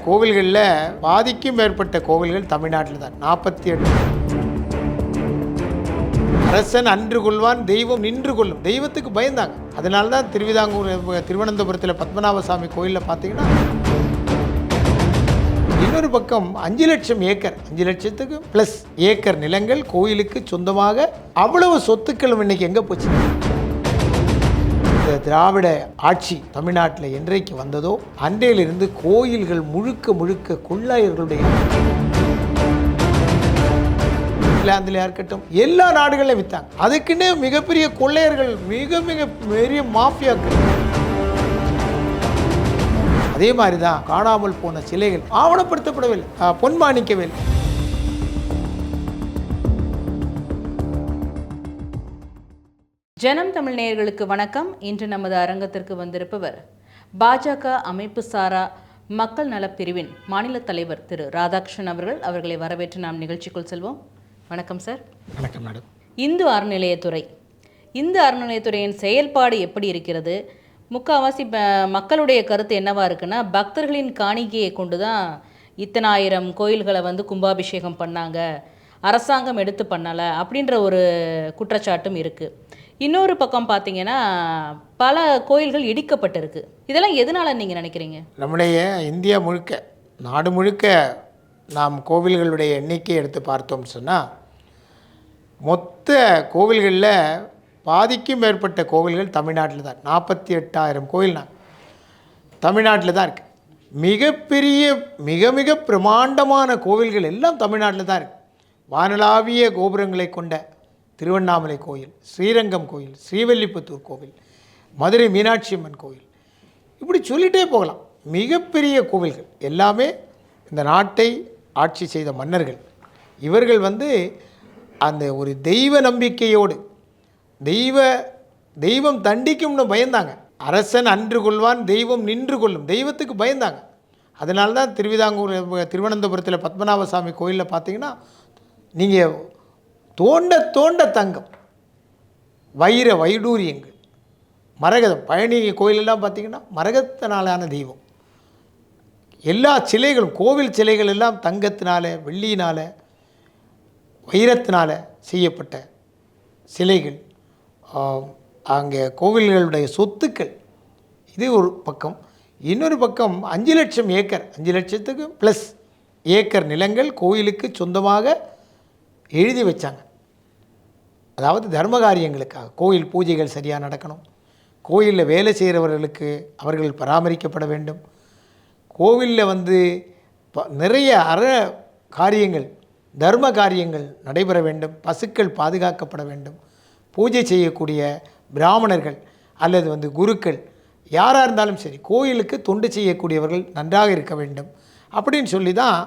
கோவில்களில் பாதிக்கும் மேற்பட்ட கோவில்கள் தமிழ்நாட்டில் தான் 48. அரசன் அன்று கொள்வான், தெய்வம் நின்று கொள்ளும். தெய்வத்துக்கு பயந்தாங்க. அதனால தான் திருவனந்தபுரத்தில் பத்மநாபசாமி கோயிலில் பார்த்தீங்கன்னா இன்னொரு பக்கம் 5 லட்சம் ஏக்கர், 5 லட்சத்துக்கு ப்ளஸ் ஏக்கர் நிலங்கள் கோயிலுக்கு சொந்தமாக. அவ்வளவு சொத்துக்களும் இன்னைக்கு எங்கே போச்சு? இந்த திராவிட ஆட்சி தமிழ்நாட்டில் என்றைக்கு வந்ததோ அன்றையிலிருந்து கோயில்கள் முழுக்க முழுக்க கொள்ளையர்களுடைய, இங்கிலாந்துல இருக்கட்டும் எல்லா நாடுகளிலும் வித்தாங்க. அதுக்குன்னே மிகப்பெரிய கொள்ளையர்கள், மிக மிக பெரிய மாஃபியாக்கள். அதே மாதிரி தான் காணாமல் போன சிலைகள் ஆவணப்படுத்தப்படவில்லை, பொன்மாணிக்கவில்லை. ஜனம் தமிழ் நேயர்களுக்கு வணக்கம். இன்று நமது அரங்கத்திற்கு வந்திருப்பவர் பாஜக அமைப்பு சாரா மக்கள் நலப்பிரிவின் மாநில தலைவர் திரு ராதாகிருஷ்ணன் அவர்கள். அவர்களை வரவேற்று நாம் நிகழ்ச்சிக்குள் செல்வோம். வணக்கம் சார். வணக்கம் மேடம். இந்து அறநிலையத்துறையின் செயல்பாடு எப்படி இருக்கிறது? முக்கால்வாசி மக்களுடைய கருத்து என்னவா இருக்குன்னா, பக்தர்களின் காணிக்கையை கொண்டு தான் இத்தனை ஆயிரம் கோயில்களை கும்பாபிஷேகம் பண்ணாங்க, அரசாங்கம் எடுத்து பண்ணலை அப்படின்ற ஒரு குற்றச்சாட்டும் இருக்குது. இன்னொரு பக்கம் பார்த்தீங்கன்னா பல கோயில்கள் இடிக்கப்பட்டிருக்கு. இதெல்லாம் எதனால நீங்கள் நினைக்கிறீங்க? நம்முடைய இந்தியா முழுக்க, நாடு முழுக்க நாம் கோவில்களுடைய எண்ணிக்கை எடுத்து பார்த்தோம்னு சொன்னால், மொத்த கோவில்களில் பாதிக்கும் மேற்பட்ட கோவில்கள் தமிழ்நாட்டில் தான். 48,000 கோயில் தமிழ்நாட்டில் தான் இருக்குது. மிகப்பெரிய மிக மிக பிரமாண்டமான கோவில்கள் எல்லாம் தமிழ்நாட்டில் தான் இருக்குது. வானளாவிய கோபுரங்களை கொண்ட திருவண்ணாமலை கோயில், ஸ்ரீரங்கம் கோயில், ஸ்ரீவல்லிபுத்தூர் கோவில், மதுரை மீனாட்சி அம்மன் கோயில், இப்படி சொல்லிகிட்டே போகலாம். மிகப்பெரிய கோவில்கள் எல்லாமே இந்த நாட்டை ஆட்சி செய்த மன்னர்கள். இவர்கள் அந்த ஒரு தெய்வ நம்பிக்கையோடு, தெய்வம் தண்டிக்கும்னு பயந்தாங்க. அரசன் அன்று கொள்வான், தெய்வம் நின்று கொள்ளும். தெய்வத்துக்கு பயந்தாங்க. அதனால தான் திருவனந்தபுரத்தில் பத்மநாபசாமி கோயிலில் பார்த்தீங்கன்னா, நீங்கள் தோண்ட தங்கம், வைடூரியங்கள், மரகதம். பழனி கோயிலெல்லாம் பார்த்திங்கன்னா மரகத்தினாலான தெய்வம். எல்லா சிலைகளும், கோவில் சிலைகள் எல்லாம் தங்கத்தினால, வெள்ளியினால், வைரத்தினால் செய்யப்பட்ட சிலைகள். அங்கே கோவில்களுடைய சொத்துக்கள். இது ஒரு பக்கம். இன்னொரு பக்கம் 5 லட்சம் ஏக்கர், 5 லட்சத்துக்கு ப்ளஸ் ஏக்கர் நிலங்கள் கோயிலுக்கு சொந்தமாக எழுதி வச்சாங்க. அதாவது தர்ம காரியங்களுக்காக, கோயில் பூஜைகள் சரியாக நடக்கணும், கோயிலில் வேலை செய்கிறவர்களுக்கு அவர்கள் பராமரிக்கப்பட வேண்டும், கோவிலில் நிறைய காரியங்கள், தர்ம காரியங்கள் நடைபெற வேண்டும், பசுக்கள் பாதுகாக்கப்பட வேண்டும், பூஜை செய்யக்கூடிய பிராமணர்கள் அல்லது குருக்கள் யாராக இருந்தாலும் சரி, கோயிலுக்கு தொண்டு செய்யக்கூடியவர்கள் நன்றாக இருக்க வேண்டும் அப்படின்னு சொல்லி தான்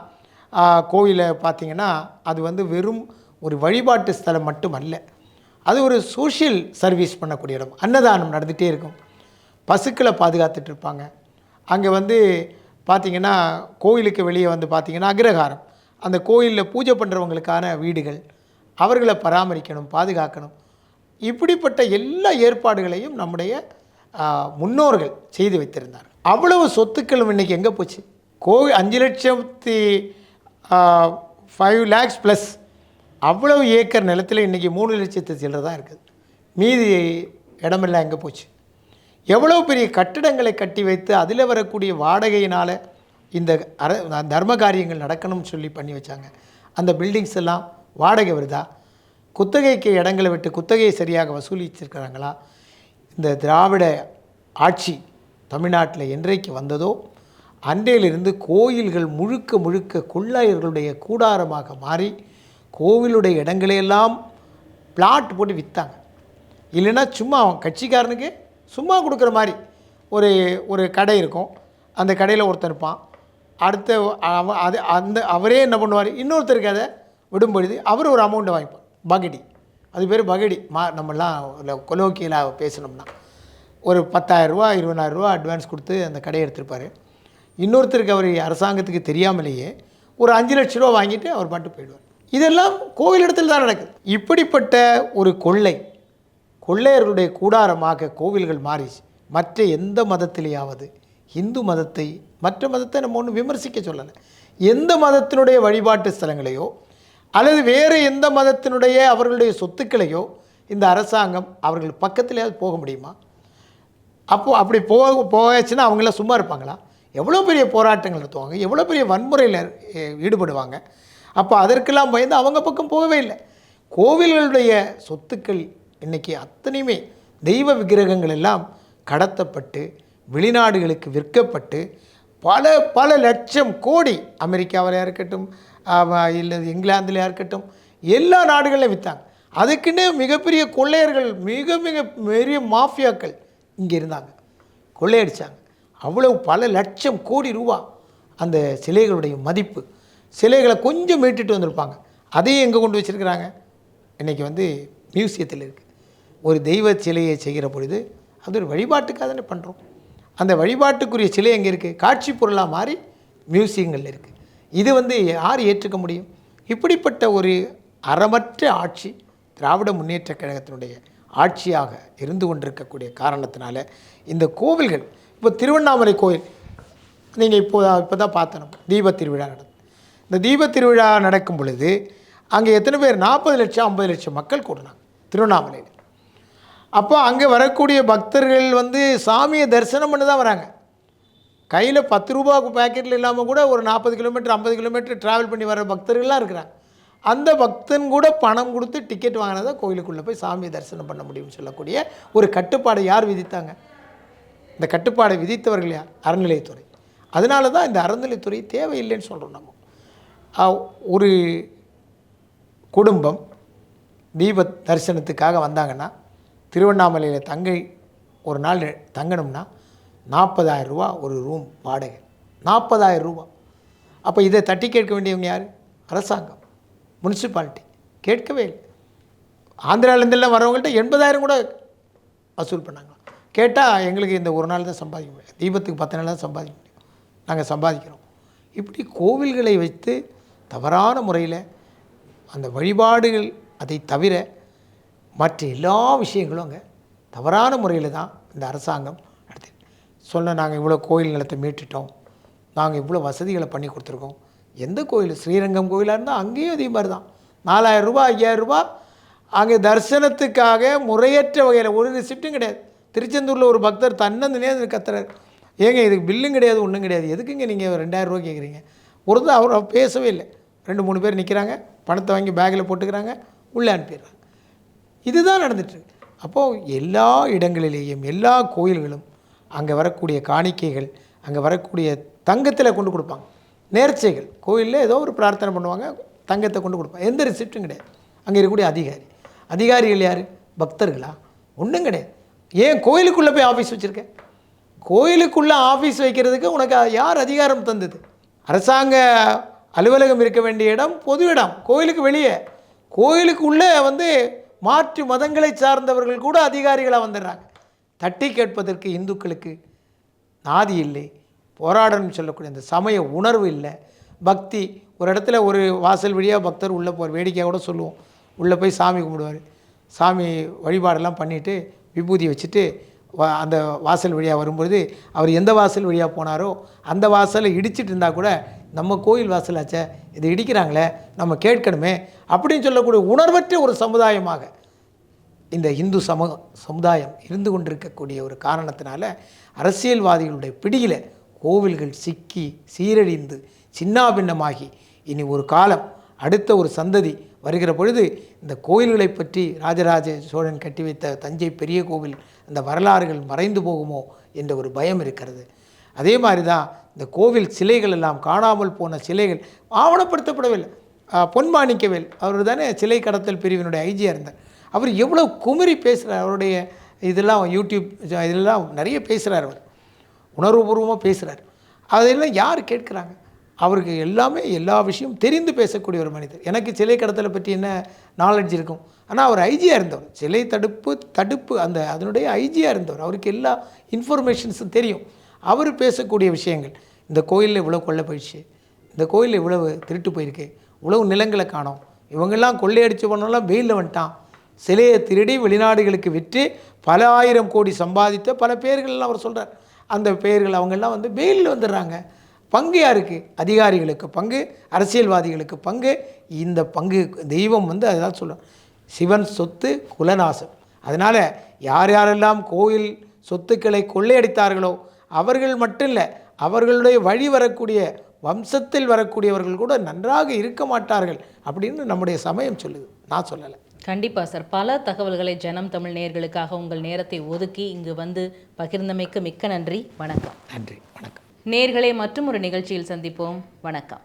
கோயிலை பார்த்திங்கன்னா அது வெறும் ஒரு வழிபாட்டு ஸ்தலம் மட்டும் அல்ல, அது ஒரு சோஷியல் சர்வீஸ் பண்ணக்கூடிய இடம். அன்னதானம் நடந்துகிட்டே இருக்கும், பசுக்களை பாதுகாத்துட்டு இருப்பாங்க. அங்கே பார்த்திங்கன்னா கோயிலுக்கு வெளியே பார்த்திங்கன்னா அக்ரஹாரம், அந்த கோயிலில் பூஜை பண்ணுறவங்களுக்கான வீடுகள், அவர்களை பராமரிக்கணும், பாதுகாக்கணும். இப்படிப்பட்ட எல்லா ஏற்பாடுகளையும் நம்முடைய முன்னோர்கள் செய்து வைத்திருந்தார். அவ்வளவு சொத்துக்களும் இன்றைக்கி எங்கே போச்சு? 5 lakhs ப்ளஸ் அவ்வளவு ஏக்கர் நிலத்தில் இன்றைக்கி 3 லட்சத்து சில்லறை தான் இருக்குது. மீதி இடமெல்லாம் எங்கே போச்சு? எவ்வளோ பெரிய கட்டிடங்களை கட்டி வைத்து அதில் வரக்கூடிய வாடகையினால் இந்த தர்ம காரியங்கள் நடக்கணும்னு சொல்லி பண்ணி வச்சாங்க. அந்த பில்டிங்ஸ் எல்லாம் வாடகை வருதா? குத்தகைக்கு இடங்களை விட்டு குத்தகையை சரியாக வசூலிச்சிருக்கிறாங்களா? இந்த திராவிட ஆட்சி தமிழ்நாட்டில் என்றைக்கு வந்ததோ அன்றையிலிருந்து கோயில்கள் முழுக்க முழுக்க கொள்ளையர்களுடைய கூடாரமாக மாறி கோவிலுடைய இடங்களையெல்லாம் பிளாட் போட்டு விற்றாங்க. இல்லைன்னா சும்மா அவன் கட்சிக்காரனுக்கு சும்மா கொடுக்குற மாதிரி ஒரு கடை இருக்கும், அந்த கடையில் ஒருத்தன் இருப்பான், அவரே என்ன பண்ணுவார், இன்னொருத்தருக்கு அதை விடும்பொழுது அவர் ஒரு அமௌண்ட்டை வாங்கிப்பார். பகடி, அது பேர் பகடி. நம்மளாம் கொலோக்கியலாக பேசணும்னா ஒரு 10,000 ரூபா 20,000 ரூபா அட்வான்ஸ் கொடுத்து அந்த கடையை எடுத்துருப்பார். இன்னொருத்தருக்கு அவர் அரசாங்கத்துக்கு தெரியாமலேயே ஒரு 5 லட்ச ரூபா வாங்கிட்டு அவர் பாட்டு போயிடுவார். இதெல்லாம் கோவில் இடத்துல தான் நடக்குது. இப்படிப்பட்ட ஒரு கொள்ளையர்களுடைய கூடாரமாக கோவில்கள் மாறிச்சு. மற்ற எந்த மதத்திலேயாவது இந்து மதத்தை மற்ற மதத்தை நம்ம ஒன்றும் விமர்சிக்க சொல்லலை. எந்த மதத்தினுடைய வழிபாட்டு ஸ்தலங்களையோ அல்லது வேறு எந்த மதத்தினுடைய அவர்களுடைய சொத்துக்களையோ இந்த அரசாங்கம் அவர்கள் பக்கத்துலேயாவது போக முடியுமா? அப்போது அப்படி போச்சுன்னா அவங்களாம் சும்மா இருப்பாங்களா? எவ்வளோ பெரிய போராட்டங்கள் நடத்துவாங்க, எவ்வளோ பெரிய வன்முறையில் ஈடுபடுவாங்க. அப்போ அதற்கெல்லாம் பயந்து அவங்க பக்கம் போகவே இல்லை. கோவில்களுடைய சொத்துக்கள் இன்றைக்கி அத்தனையுமே தெய்வ விக்கிரகங்கள் எல்லாம் கடத்தப்பட்டு வெளிநாடுகளுக்கு விற்கப்பட்டு பல பல லட்சம் கோடி, அமெரிக்காவிலையாக இருக்கட்டும் இல்லை இங்கிலாந்துலையாக இருக்கட்டும், எல்லா நாடுகளிலும் விற்றாங்க. அதுக்குன்னு மிகப்பெரிய கொள்ளையர்கள், மிக மிக பெரிய மாஃபியாக்கள் இங்கே இருந்தாங்க, கொள்ளையடித்தாங்க. அவ்வளவு பல லட்சம் கோடி ரூபா அந்த சிலைகளுடைய மதிப்பு. சிலைகளை கொஞ்சம் மீட்டுட்டு வந்திருப்பாங்க, அதையும் எங்கே கொண்டு வச்சுருக்கிறாங்க? இன்றைக்கி மியூசியத்தில் இருக்குது. ஒரு தெய்வ சிலையை செய்கிற பொழுது அது ஒரு வழிபாட்டுக்காக தானே பண்ணுறோம். அந்த வழிபாட்டுக்குரிய சிலை எங்கே இருக்குது? காட்சி பொருளாக மாறி மியூசியங்களில் இருக்குது. இது யார் ஏற்றுக்க முடியும்? இப்படிப்பட்ட ஒரு அறமற்ற ஆட்சி திராவிட முன்னேற்ற கழகத்தினுடைய ஆட்சியாக இருந்து கொண்டிருக்கக்கூடிய காரணத்தினால இந்த கோவில்கள், இப்போ திருவண்ணாமலை கோயில் நீங்கள் இப்போ தான் பார்த்தணும், தீப திருவிழா நடக்கும். இந்த தீப திருவிழா நடக்கும் பொழுது அங்கே எத்தனை பேர்? 40 லட்சம் 50 லட்சம் மக்கள் கூடினாங்க திருவண்ணாமலையில். அப்போ அங்கே வரக்கூடிய பக்தர்கள் சாமியை தரிசனம் பண்ணி தான் வராங்க. கையில் 10 ரூபாய்க்கு பேக்கெட்டில் இல்லாமல் கூட ஒரு 40 கிலோமீட்டர் 50 கிலோமீட்டர் ட்ராவல் பண்ணி வர பக்தர்கள்லாம் இருக்கிறாங்க. அந்த பக்தன் கூட பணம் கொடுத்து டிக்கெட் வாங்கினதா கோயிலுக்குள்ளே போய் சாமியை தரிசனம் பண்ண முடியும்னு சொல்லக்கூடிய ஒரு கட்டுப்பாடை யார் விதித்தாங்க? இந்த கட்டுப்பாடை விதித்தவர்கள் யார்? அறநிலையத்துறை. அதனால தான் இந்த அறநிலையத்துறை தேவையில்லைன்னு சொல்கிறோம். நம்ம ஒரு குடும்பம் தீப தரிசனத்துக்காக வந்தாங்கன்னா திருவண்ணாமலையில் ஒரு நாள் தங்கணும்னா 40,000 ரூபா ஒரு ரூம் வாடகை, 40,000 ரூபா. அப்போ இதை தட்டி கேட்க வேண்டியவங்க யார்? அரசாங்கம், முனிசிபாலிட்டி. கேட்கவே இல்லை. ஆந்திராவிலேருந்தெல்லாம் வரவங்கள்ட்ட 80,000 கூட வசூல் பண்ணாங்க. கேட்டால் எங்களுக்கு இந்த ஒரு நாள் தான் சம்பாதிக்க முடியும், தீபத்துக்கு 10 நாள் தான் சம்பாதிக்க முடியும், நாங்கள் சம்பாதிக்கிறோம். இப்படி கோவில்களை வைத்து தவறான முறையில் அந்த வழிபாடுகள், அதை தவிர மற்ற எல்லா விஷயங்களும் அங்கே தவறான முறையில் தான் இந்த அரசாங்கம் நடத்தி நாங்கள் இவ்வளோ கோயில் நிலத்தை மீட்டுட்டோம், நாங்கள் இவ்வளோ வசதிகளை பண்ணி கொடுத்துருக்கோம். எந்த கோயில்? ஸ்ரீரங்கம் கோயிலாக இருந்தால் அங்கேயும் அதே மாதிரி தான் 4,000 ரூபா 5,000 ரூபா அங்கே தரிசனத்துக்காக முறையற்ற வகையில் ஒரு ரிசிப்ட்டும் கிடையாது. திருச்செந்தூரில் ஒரு பக்தர் தன்னந்தனே கத்துறாரு, ஏங்க இதுக்கு பில்லும் கிடையாது ஒன்றும் கிடையாது, எதுக்குங்க நீங்கள் 2,000 ரூபா கேட்குறீங்க? ஒருத்தர் அவர் பேசவே இல்லை. 2-3 பேர் நிற்கிறாங்க, பணத்தை வாங்கி பேக்கில் போட்டுக்கிறாங்க, உள்ளே அனுப்பிடுறாங்க. இதுதான் நடந்துட்டுருக்கு. அப்போது எல்லா இடங்களிலேயும் எல்லா கோயில்களும் அங்கே வரக்கூடிய காணிக்கைகள், அங்கே வரக்கூடிய தங்கத்தில் கொண்டு கொடுப்பாங்க. நேர்ச்சைகள் கோயிலில் ஏதோ ஒரு பிரார்த்தனை பண்ணுவாங்க, தங்கத்தை கொண்டு கொடுப்பாங்க. எந்த ரிசிப்ட்டும் கிடையாது. அங்கே இருக்கக்கூடிய அதிகாரிகள் யார்? பக்தர்களா? ஒன்றும் கிடையாது. ஏன் கோயிலுக்குள்ளே போய் ஆஃபீஸ் வச்சுருக்கேன்? கோயிலுக்குள்ளே ஆஃபீஸ் வைக்கிறதுக்கு உனக்கு யார் அதிகாரம் தந்தது? அரசாங்க அலுவலகம் இருக்க வேண்டிய இடம் பொது இடம், கோயிலுக்கு வெளியே. கோயிலுக்கு உள்ளே மாற்று மதங்களை சார்ந்தவர்கள் கூட அதிகாரிகளாக வந்துடுறாங்க. தட்டி கேட்பதற்கு இந்துக்களுக்கு நாதி இல்லை, போராடணும்னு சொல்லக்கூடிய அந்த சமய உணர்வு இல்லை, பக்தி. ஒரு இடத்துல ஒரு வாசல் வழியாக பக்தர் உள்ளே போகிற வேடிக்கையாக கூட சொல்லுவோம். உள்ளே போய் சாமி கும்பிடுவார், சாமி வழிபாடெல்லாம் பண்ணிவிட்டு விபூதி வச்சுட்டு அந்த வாசல் வழியாக வரும்பொழுது அவர் எந்த வாசல் வழியாக போனாரோ அந்த வாசலை இடிச்சிட்டு இருந்தால் கூட நம்ம கோயில் வாசலாச்சே, இதை இடிக்கிறாங்களே, நம்ம கேட்கணுமே அப்படின்னு சொல்லக்கூடிய உணர்வற்ற ஒரு சமுதாயமாக இந்த இந்து சமுதாயம் இருந்து கொண்டிருக்கக்கூடிய ஒரு காரணத்தினால அரசியல்வாதிகளுடைய பிடியில் கோவில்கள் சிக்கி சீரழிந்து சின்னாபின்னமாகி இனி ஒரு காலம் அடுத்த ஒரு சந்ததி வருகிற பொழுது இந்த கோயில்களை பற்றி ராஜராஜ சோழன் கட்டி வைத்த தஞ்சை பெரிய கோவில் அந்த வரலாறுகள் மறைந்து போகுமோ என்ற ஒரு பயம் இருக்கிறது. அதே மாதிரி தான் இந்த கோவில் சிலைகள் எல்லாம் காணாமல் போன சிலைகள் ஆவணப்படுத்தப்படவில்லை. பொன்மாணிக்கவேல் அவர் தானே சிலை கடத்தல் பிரிவினுடைய ஐஜியாக இருந்தார். அவர் எவ்வளோ குமரி பேசுகிறார், அவருடைய இதெல்லாம் யூடியூப் இதெல்லாம் நிறைய பேசுகிறார், அவர் உணர்வுபூர்வமாக பேசுகிறார். அதெல்லாம் யார் கேட்குறாங்க? அவருக்கு எல்லாமே எல்லா விஷயம் தெரிந்து பேசக்கூடிய ஒரு மனிதர். எனக்கு சிலை கடத்தலை பற்றி என்ன நாலேஜ் இருக்கும், ஆனால் அவர் ஐஜியாக இருந்தவர், சிலை தடுப்பு அந்த அதனுடைய ஐஜியாக இருந்தவர், அவருக்கு எல்லா இன்ஃபர்மேஷன்ஸும் தெரியும். அவர் பேசக்கூடிய விஷயங்கள், இந்த கோயிலில் இவ்வளோ கொள்ளை போயிடுச்சு, இந்த கோயிலில் இவ்வளவு திருட்டு போயிருக்கு, இவ்வளவு நிலங்களை காணோம், இவங்கெல்லாம் கொள்ளையடிச்சு பண்ணலாம் வெயிலில் வந்துட்டான், சிலையை திருடி வெளிநாடுகளுக்கு விற்று பல ஆயிரம் கோடி சம்பாதித்த பல பேர்கள்லாம் அவர் சொல்கிறார். அந்த பெயர்கள் அவங்கெல்லாம் வந்து பெயிலில் வந்துடுறாங்க. பங்கு யாருக்கு? அதிகாரிகளுக்கு பங்கு, அரசியல்வாதிகளுக்கு பங்கு. இந்த பங்கு தெய்வம் வந்து அதுதான் சொல்லும், சிவன் சொத்து குலநாசம். அதனால் யார் யாரெல்லாம் கோயில் சொத்துக்களை கொள்ளையடித்தார்களோ அவர்கள் மட்டும் இல்லை, அவர்களுடைய வழி வரக்கூடிய வம்சத்தில் வரக்கூடியவர்கள் கூட நன்றாக இருக்க மாட்டார்கள் அப்படின்னு நம்முடைய சமயம் சொல்லுது, நான் சொல்லலை. கண்டிப்பாக சார். பல தகவல்களை ஜனம் தமிழ் நேயர்களுக்காக உங்கள் நேரத்தை ஒதுக்கி இங்கு வந்து பகிர்ந்தமைக்கு மிக்க நன்றி. வணக்கம். நன்றி, வணக்கம். நேயர்களை மற்றும் ஒரு நிகழ்ச்சியில் சந்திப்போம். வணக்கம்.